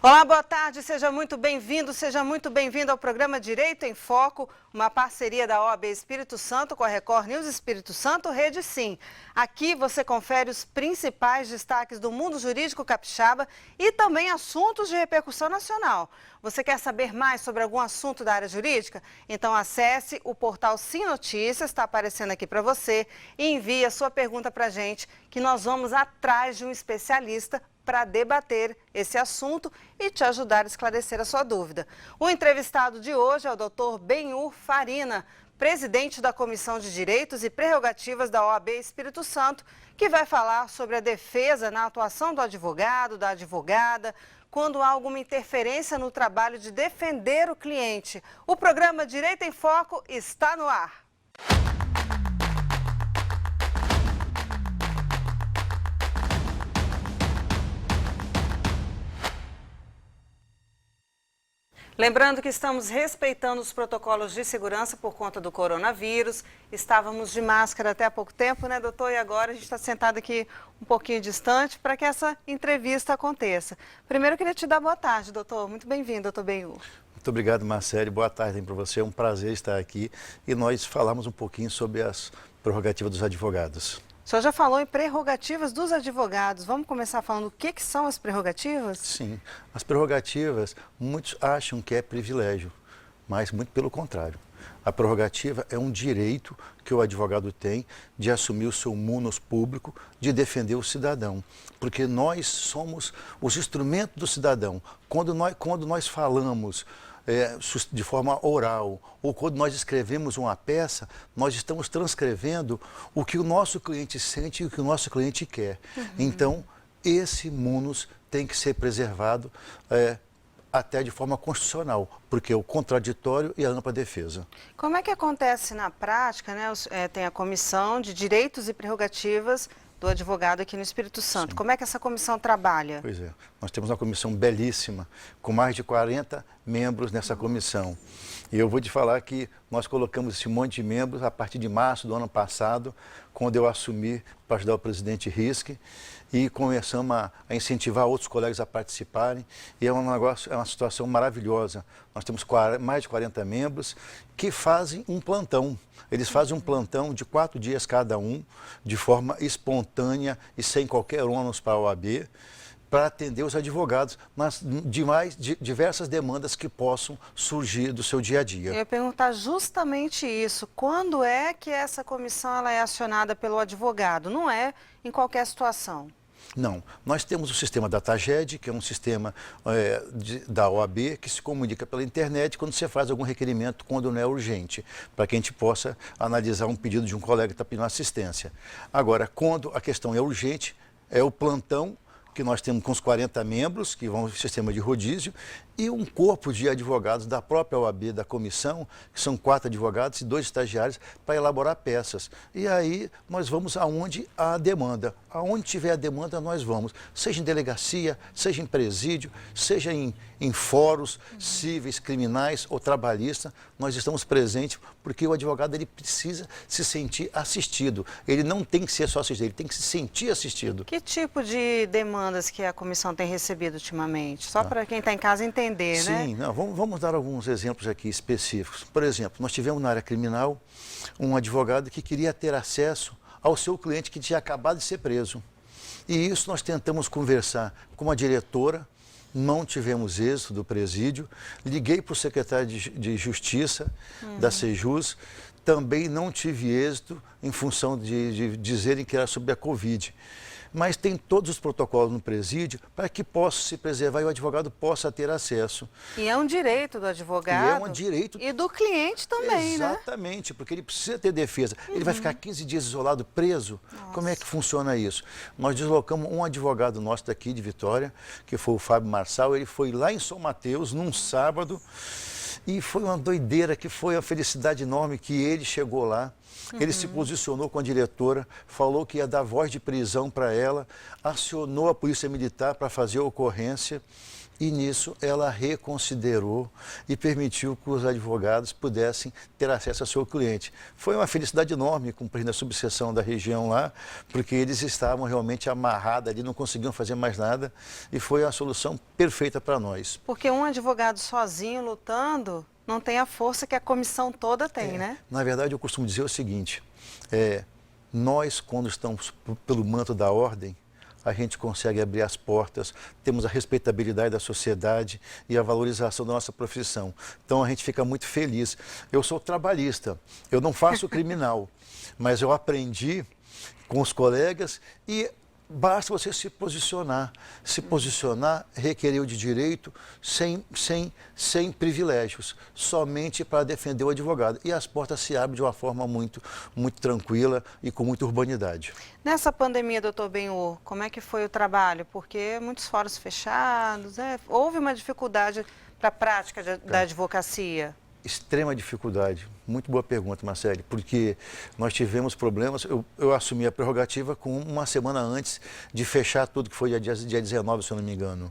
Olá, boa tarde, seja muito bem-vindo ao programa Direito em Foco, uma parceria da OAB Espírito Santo com a Record News Espírito Santo, Rede Sim. Aqui você confere os principais destaques do mundo jurídico capixaba e também assuntos de repercussão nacional. Você quer saber mais sobre algum assunto da área jurídica? Então acesse o portal Sim Notícias, está aparecendo aqui para você, e envie a sua pergunta para a gente, que nós vamos atrás de um especialista para debater esse assunto e te ajudar a esclarecer a sua dúvida. O entrevistado de hoje é o Dr. Benhur Farina, presidente da Comissão de Direitos e Prerrogativas da OAB Espírito Santo, que vai falar sobre a defesa na atuação do advogado, da advogada, quando há alguma interferência no trabalho de defender o cliente. O programa Direito em Foco está no ar. Lembrando que estamos respeitando os protocolos de segurança por conta do coronavírus. Estávamos de máscara até há pouco tempo, né, doutor? E agora a gente está sentado aqui um pouquinho distante para que essa entrevista aconteça. Primeiro, eu queria te dar boa tarde, doutor. Muito bem-vindo, doutor Benhur. Muito obrigado, Marcele. Boa tarde para você. É um prazer estar aqui e nós falamos um pouquinho sobre as prerrogativas dos advogados. O senhor já falou em prerrogativas dos advogados. Vamos começar falando o que são as prerrogativas? Sim, as prerrogativas, muitos acham que é privilégio, mas muito pelo contrário. A prerrogativa é um direito que o advogado tem de assumir o seu munus público, de defender o cidadão, porque nós somos os instrumentos do cidadão. Quando nós falamos de forma oral, ou quando nós escrevemos uma peça, nós estamos transcrevendo o que o nosso cliente sente e o que o nosso cliente quer. Então, esse munus tem que ser preservado até de forma constitucional, porque é o contraditório e a ampla defesa. Como é que acontece na prática, né? Tem a Comissão de Direitos e Prerrogativas do advogado aqui no Espírito Santo. Sim. Como é que essa comissão trabalha? Pois é, nós temos uma comissão belíssima, com mais de 40 membros nessa comissão. E eu vou te falar que nós colocamos esse monte de membros a partir de março do ano passado, quando eu assumi para ajudar o presidente Riske, e começamos a incentivar outros colegas a participarem, e é uma situação maravilhosa. Nós temos mais de 40 membros que fazem um plantão. Eles fazem um plantão de 4 dias cada um, de forma espontânea e sem qualquer ônus para a OAB, para atender os advogados nas diversas demandas que possam surgir do seu dia a dia. Eu ia perguntar justamente isso. Quando é que essa comissão ela é acionada pelo advogado? Não é em qualquer situação. Não, nós temos o sistema da TAGED, que é um sistema da OAB, que se comunica pela internet quando você faz algum requerimento, quando não é urgente, para que a gente possa analisar um pedido de um colega que está pedindo assistência. Agora, quando a questão é urgente, é o plantão que nós temos com os 40 membros, que vão no sistema de rodízio, e um corpo de advogados da própria OAB, da comissão, que são 4 advogados e 2 estagiários, para elaborar peças. E aí nós vamos aonde há demanda. Aonde tiver a demanda, nós vamos. Seja em delegacia, seja em presídio, seja em fóruns cíveis, criminais ou trabalhistas, nós estamos presentes, porque o advogado ele precisa se sentir assistido. Ele não tem que ser só assistido, ele tem que se sentir assistido. Que tipo de demandas que a comissão tem recebido ultimamente? Só para quem está em casa entender, né? Sim, vamos dar alguns exemplos aqui específicos. Por exemplo, nós tivemos na área criminal um advogado que queria ter acesso ao seu cliente que tinha acabado de ser preso. E isso nós tentamos conversar com a diretora, não tivemos êxito do presídio, liguei para o secretário de Justiça da Sejus, também não tive êxito em função de dizerem que era sobre a Covid. Mas tem todos os protocolos no presídio para que possa se preservar e o advogado possa ter acesso. E é um direito do advogado. E é um direito. E do cliente também, né? Exatamente, porque ele precisa ter defesa. Ele vai ficar 15 dias isolado, preso. Nossa. Como é que funciona isso? Nós deslocamos um advogado nosso daqui de Vitória, que foi o Fábio Marçal. Ele foi lá em São Mateus, num sábado, e foi uma doideira, que foi uma felicidade enorme que ele chegou lá. Ele se posicionou com a diretora, falou que ia dar voz de prisão para ela, acionou a polícia militar para fazer a ocorrência E nisso ela reconsiderou e permitiu que os advogados pudessem ter acesso ao seu cliente. Foi uma felicidade enorme com o presidente da subseção da região lá, porque eles estavam realmente amarrados ali, não conseguiam fazer mais nada e foi a solução perfeita para nós. Porque um advogado sozinho lutando não tem a força que a comissão toda tem, né? Na verdade, eu costumo dizer o seguinte, nós quando estamos pelo manto da ordem, a gente consegue abrir as portas, temos a respeitabilidade da sociedade e a valorização da nossa profissão. Então a gente fica muito feliz. Eu sou trabalhista, eu não faço criminal, mas eu aprendi com os colegas e basta você se posicionar. Se posicionar, requerer o de direito sem privilégios, somente para defender o advogado. E as portas se abrem de uma forma muito tranquila e com muita urbanidade. Nessa pandemia, doutor Benhur, como é que foi o trabalho? Porque muitos fóruns fechados, houve uma dificuldade para a prática da advocacia. Extrema dificuldade. Muito boa pergunta, Marcele, porque nós tivemos problemas, eu assumi a prerrogativa com uma semana antes de fechar tudo, que foi dia 19, se eu não me engano,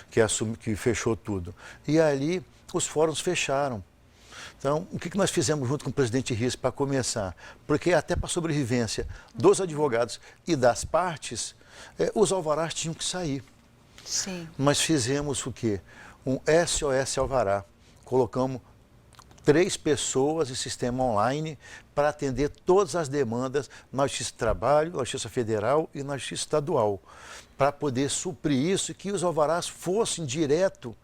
que fechou tudo. E ali os fóruns fecharam. Então, o que nós fizemos junto com o presidente Rios para começar? Porque até para a sobrevivência dos advogados e das partes, os alvarás tinham que sair. Sim. Nós fizemos o quê? Um SOS Alvará. Colocamos 3 pessoas em sistema online para atender todas as demandas na Justiça do Trabalho, na Justiça Federal e na Justiça Estadual, para poder suprir isso e que os alvarás fossem direto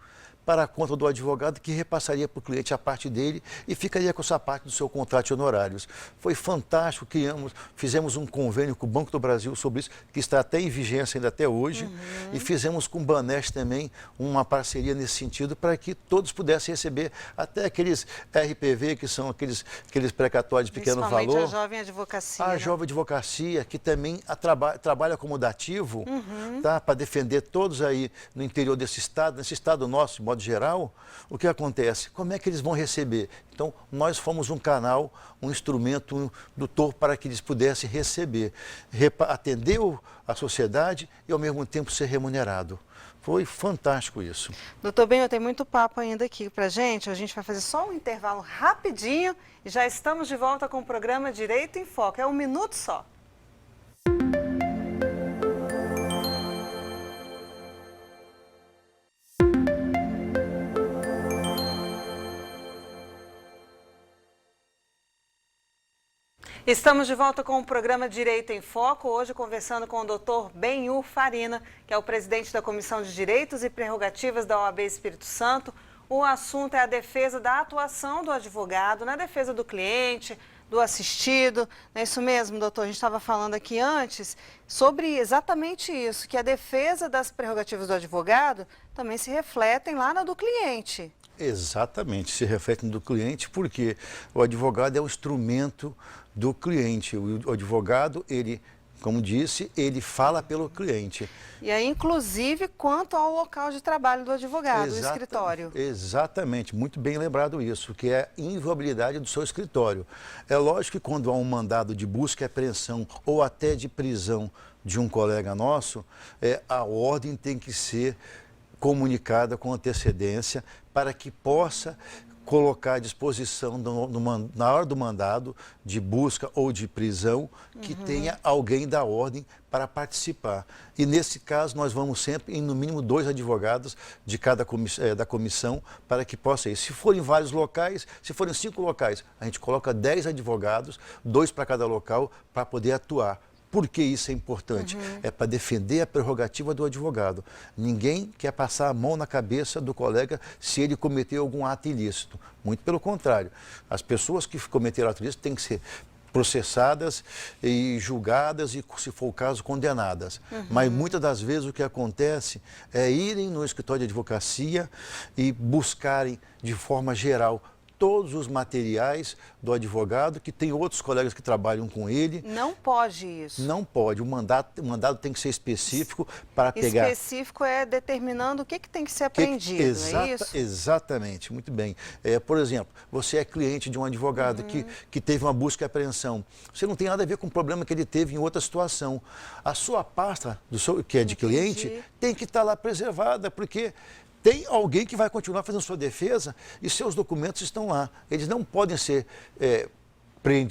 para a conta do advogado, que repassaria para o cliente a parte dele e ficaria com essa parte do seu contrato de honorários. Foi fantástico, fizemos um convênio com o Banco do Brasil sobre isso, que está até em vigência ainda até hoje, e fizemos com o Banesp também uma parceria nesse sentido para que todos pudessem receber até aqueles RPV, que são aqueles precatórios de pequeno valor. Principalmente a jovem advocacia. A jovem advocacia, que também trabalha como dativo, tá, para defender todos aí no interior desse estado, nesse estado nosso, de modo geral, o que acontece? Como é que eles vão receber? Então, nós fomos um canal, um instrumento indutor para que eles pudessem receber, atender a sociedade e, ao mesmo tempo, ser remunerado. Foi fantástico isso. Doutor Benhur, tem muito papo ainda aqui pra gente. A gente vai fazer só um intervalo rapidinho e já estamos de volta com o programa Direito em Foco. É 1 minuto só. Estamos de volta com o programa Direito em Foco, hoje conversando com o Dr. Benhur Farina, que é o presidente da Comissão de Direitos e Prerrogativas da OAB Espírito Santo. O assunto é a defesa da atuação do advogado, na defesa do cliente, do assistido. Não é isso mesmo, doutor? A gente estava falando aqui antes sobre exatamente isso, que a defesa das prerrogativas do advogado também se refletem lá na do cliente. Exatamente, se reflete do cliente, porque o advogado é o instrumento do cliente. O advogado, ele, como disse, ele fala pelo cliente. E aí, inclusive, quanto ao local de trabalho do advogado, o escritório. Exatamente, muito bem lembrado isso, que é a inviolabilidade do seu escritório. É lógico que quando há um mandado de busca e apreensão ou até de prisão de um colega nosso, a ordem tem que ser comunicada com antecedência para que possa colocar à disposição, na hora do mandado de busca ou de prisão, que tenha alguém da ordem para participar. E nesse caso, nós vamos sempre em no mínimo 2 advogados de cada da comissão para que possa ir. Se forem vários locais, se forem 5 locais, a gente coloca 10 advogados, 2 para cada local, para poder atuar. Por que isso é importante? É para defender a prerrogativa do advogado. Ninguém quer passar a mão na cabeça do colega se ele cometeu algum ato ilícito. Muito pelo contrário. As pessoas que cometeram ato ilícito têm que ser processadas e julgadas e, se for o caso, condenadas. Mas muitas das vezes o que acontece é irem no escritório de advocacia e buscarem de forma geral todos os materiais do advogado, que tem outros colegas que trabalham com ele. Não pode isso. Não pode. O mandado tem que ser específico para pegar... Específico é determinando o que tem que ser apreendido, é isso? Exatamente, muito bem. Por exemplo, você é cliente de um advogado que teve uma busca e apreensão. Você não tem nada a ver com o problema que ele teve em outra situação. A sua pasta, que é de cliente, tem que estar lá preservada, porque tem alguém que vai continuar fazendo sua defesa e seus documentos estão lá. Eles não podem ser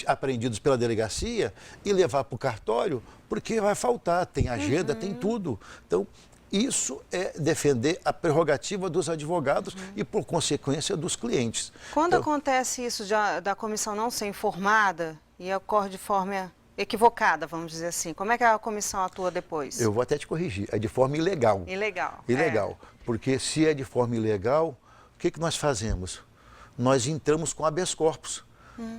apreendidos pela delegacia e levar para o cartório, porque vai faltar, tem agenda, tem tudo. Então, isso é defender a prerrogativa dos advogados e, por consequência, dos clientes. Quando acontece isso da comissão não ser informada e ocorre de forma equivocada, vamos dizer assim, como é que a comissão atua depois? Eu vou até te corrigir, é de forma ilegal. Ilegal. Ilegal, porque se é de forma ilegal, o que nós fazemos? Nós entramos com habeas corpus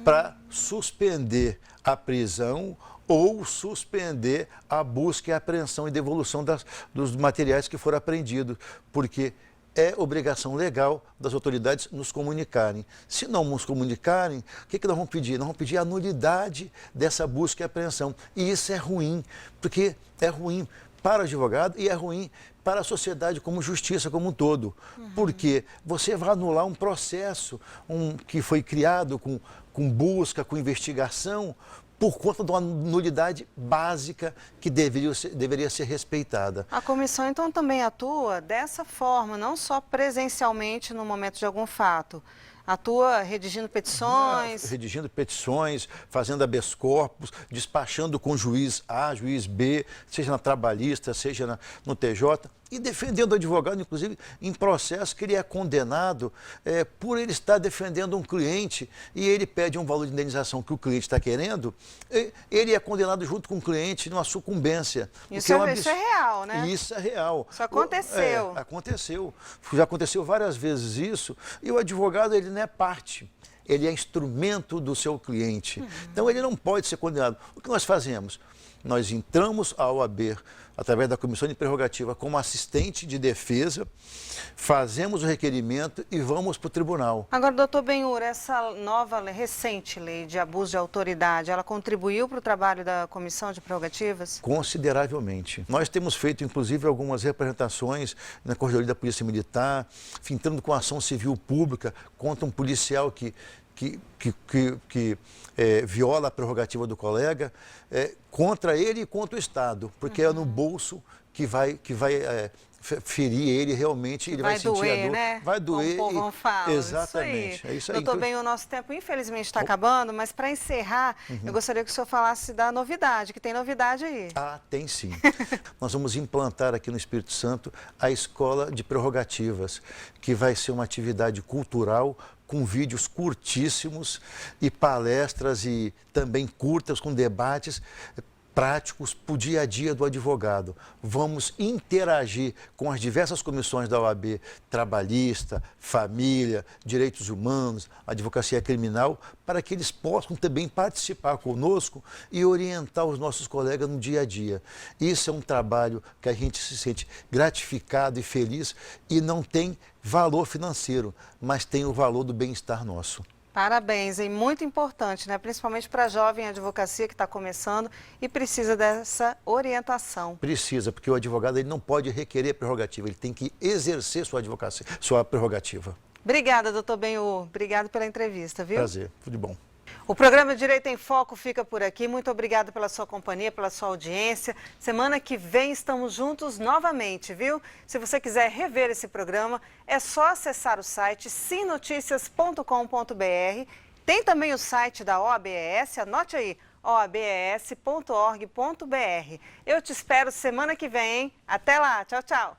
para suspender a prisão ou suspender a busca e apreensão e devolução dos materiais que foram apreendidos, porque é obrigação legal das autoridades nos comunicarem. Se não nos comunicarem, o que nós vamos pedir? Nós vamos pedir a nulidade dessa busca e apreensão. E isso é ruim, porque é ruim para o advogado e é ruim para a sociedade como justiça como um todo. Porque você vai anular um processo que foi criado com busca, com investigação, por conta de uma nulidade básica que deveria ser respeitada. A comissão, então, também atua dessa forma, não só presencialmente no momento de algum fato. Atua redigindo petições? Redigindo petições, fazendo habeas corpus, despachando com juiz A, juiz B, seja na trabalhista, seja no TJ, e defendendo o advogado, inclusive, em processo que ele é condenado por ele estar defendendo um cliente e ele pede um valor de indenização que o cliente está querendo, ele é condenado junto com o cliente numa sucumbência. Isso é real, né? Isso é real. Isso aconteceu. Aconteceu. Já aconteceu várias vezes isso e o advogado, ele não é parte. Ele é instrumento do seu cliente. Então, ele não pode ser condenado. O que nós fazemos? Nós entramos à OAB, através da Comissão de Prerrogativa, como assistente de defesa, fazemos o requerimento e vamos para o tribunal. Agora, doutor Benhur, essa nova, recente lei de abuso de autoridade, ela contribuiu para o trabalho da Comissão de Prerrogativas? Consideravelmente. Nós temos feito, inclusive, algumas representações na Corregedoria da Polícia Militar, entrando com ação civil pública contra um policial que viola a prerrogativa do colega, contra ele e contra o Estado, porque é no bolso que vai ferir ele realmente, ele vai sentir a dor. Né? Vai doer. Como o povão fala. Exatamente. Isso aí. Doutor Benhur, o nosso tempo infelizmente está acabando, mas para encerrar, eu gostaria que o senhor falasse da novidade, que tem novidade aí. Ah, tem sim. Nós vamos implantar aqui no Espírito Santo a Escola de Prerrogativas, que vai ser uma atividade cultural com vídeos curtíssimos e palestras e também curtas com debates práticos para o dia a dia do advogado. Vamos interagir com as diversas comissões da OAB, trabalhista, família, direitos humanos, advocacia criminal, para que eles possam também participar conosco e orientar os nossos colegas no dia a dia. Isso é um trabalho que a gente se sente gratificado e feliz e não tem valor financeiro, mas tem o valor do bem-estar nosso. Parabéns, e muito importante, né? Principalmente para a jovem advocacia que está começando e precisa dessa orientação. Precisa, porque o advogado ele não pode requerer prerrogativa, ele tem que exercer sua advocacia, sua prerrogativa. Obrigada, doutor Benhur. Obrigado pela entrevista, viu? Prazer, tudo de bom. O programa Direito em Foco fica por aqui. Muito obrigada pela sua companhia, pela sua audiência. Semana que vem estamos juntos novamente, viu? Se você quiser rever esse programa, é só acessar o site simnoticias.com.br. Tem também o site da OABES, anote aí, oabes.org.br. Eu te espero semana que vem, hein? Até lá, tchau, tchau.